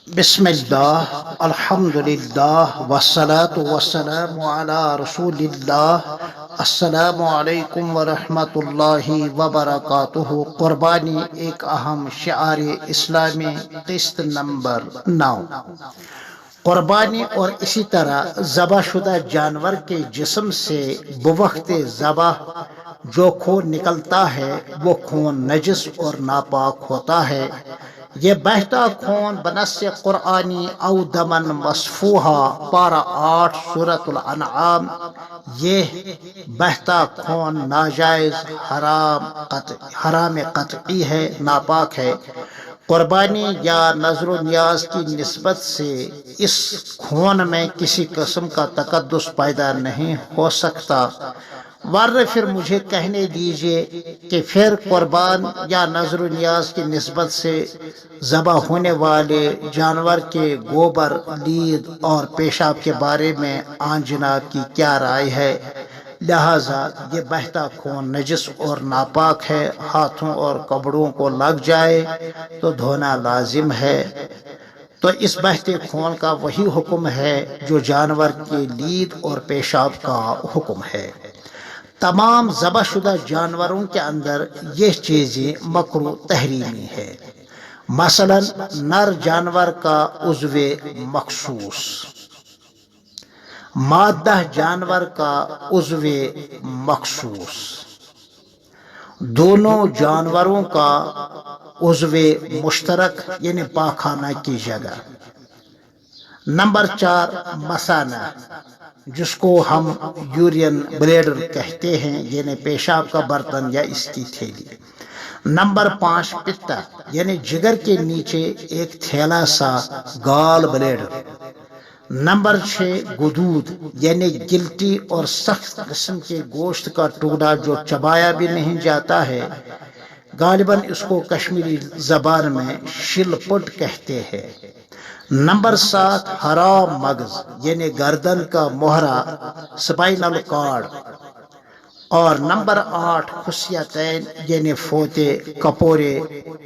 بسم اللہ الحمدللہ والصلاة والسلام علی رسول اللہ۔ السلام علیکم ورحمۃ اللہ وبرکاتہ۔ قربانی ایک اہم شعار اسلامی، قسط نمبر 9۔ قربانی اور اسی طرح ذبح شدہ جانور کے جسم سے بوقت ذبح جو خون نکلتا ہے وہ خون نجس اور ناپاک ہوتا ہے۔ یہ بہتا خون بنص قرآنی او دمن مصفوحا پارہ 8 سورۃ الانعام، یہ بہتا خون ناجائز حرام قطعی ہے، ناپاک ہے۔ قربانی یا نذر و نیاز کی نسبت سے اس خون میں کسی قسم کا تقدس پیدا نہیں ہو سکتا، ورنہ پھر مجھے کہنے دیجئے کہ پھر قربان یا نذر و نیاز کی نسبت سے ذبح ہونے والے جانور کے گوبر، لید اور پیشاب کے بارے میں آن جناب کی کیا رائے ہے؟ لہذا یہ بہتا خون نجس اور ناپاک ہے، ہاتھوں اور کپڑوں کو لگ جائے تو دھونا لازم ہے۔ تو اس بہتے خون کا وہی حکم ہے جو جانور کے لید اور پیشاب کا حکم ہے۔ تمام ذبح شدہ جانوروں کے اندر یہ چیزیں مکروہ تحریمی ہے۔ مثلا نر جانور کا عضو مخصوص، مادہ جانور کا عضو مخصوص، دونوں جانوروں کا عضو مشترک یعنی پاخانہ کی جگہ۔ نمبر 4 مثانہ، جس کو ہم یورین بلیڈر کہتے ہیں، یعنی پیشاب کا برتن یا اس کی تھیلی۔ نمبر 5 پتا، یعنی جگر کے نیچے ایک تھیلا سا گال بلیڈر۔ نمبر 6 گدود، یعنی گلٹی اور سخت قسم کے گوشت کا ٹکڑا جو چبایا بھی نہیں جاتا ہے، غالباً اس کو کشمیری زبان میں شل پٹ کہتے ہیں۔ نمبر 7 حرام مغز، یعنی گردن کا مہرہ، سپائنل کارڈ۔ اور نمبر 8 خصیتین، یعنی فوتے، کپورے،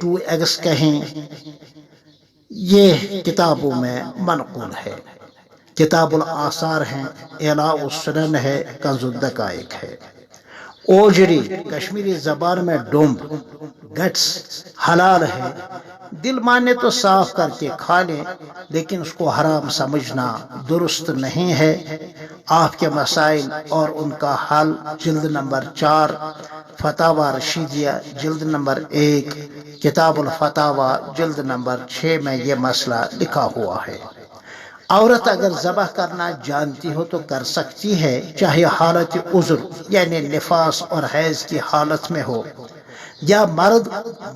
2 ایگز کہیں، یہ کتابوں میں منقول ہے۔ کتاب الآثار ہیں، اعلاء السنن ہے، کنز الدقائق ہے۔ اوجری کشمیری زبان میں ڈومب، گٹس حلال ہے، دل مانے تو صاف کر کے کھا لیں، لیکن اس کو حرام سمجھنا درست نہیں ہے۔ آپ کے مسائل اور ان کا حل، جلد نمبر 4، فتاوی رشیدیہ جلد نمبر 1، کتاب الفتاوی جلد نمبر 6 میں یہ مسئلہ لکھا ہوا ہے۔ عورت اگر ذبح کرنا جانتی ہو تو کر سکتی ہے، چاہے حالت عذر یعنی نفاس اور حیض کی حالت میں ہو، یا مرد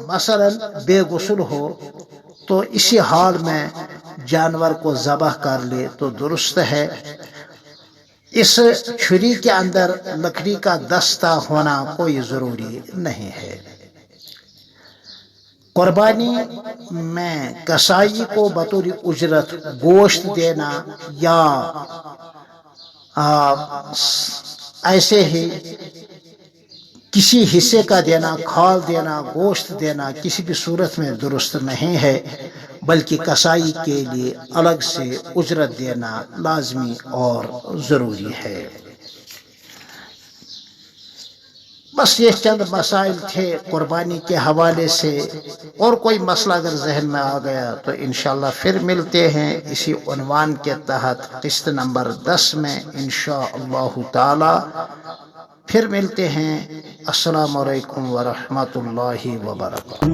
مثلا بے غسل ہو تو اسی حال میں جانور کو ذبح کر لے تو درست ہے۔ اس چھری کے اندر لکڑی کا دستہ ہونا کوئی ضروری نہیں ہے۔ قربانی میں کسائی کو بطور اجرت گوشت دینا یا ایسے ہی کسی حصے کا دینا، کھال دینا، گوشت دینا کسی بھی صورت میں درست نہیں ہے، بلکہ کسائی کے لیے الگ سے اجرت دینا لازمی اور ضروری ہے۔ بس یہ چند مسائل تھے قربانی کے حوالے سے، اور کوئی مسئلہ اگر ذہن میں آ گیا تو انشاءاللہ پھر ملتے ہیں اسی عنوان کے تحت قسط نمبر 10 میں انشاءاللہ تعالی۔ پھر ملتے ہیں۔ السلام علیکم ورحمۃ اللہ وبرکاتہ۔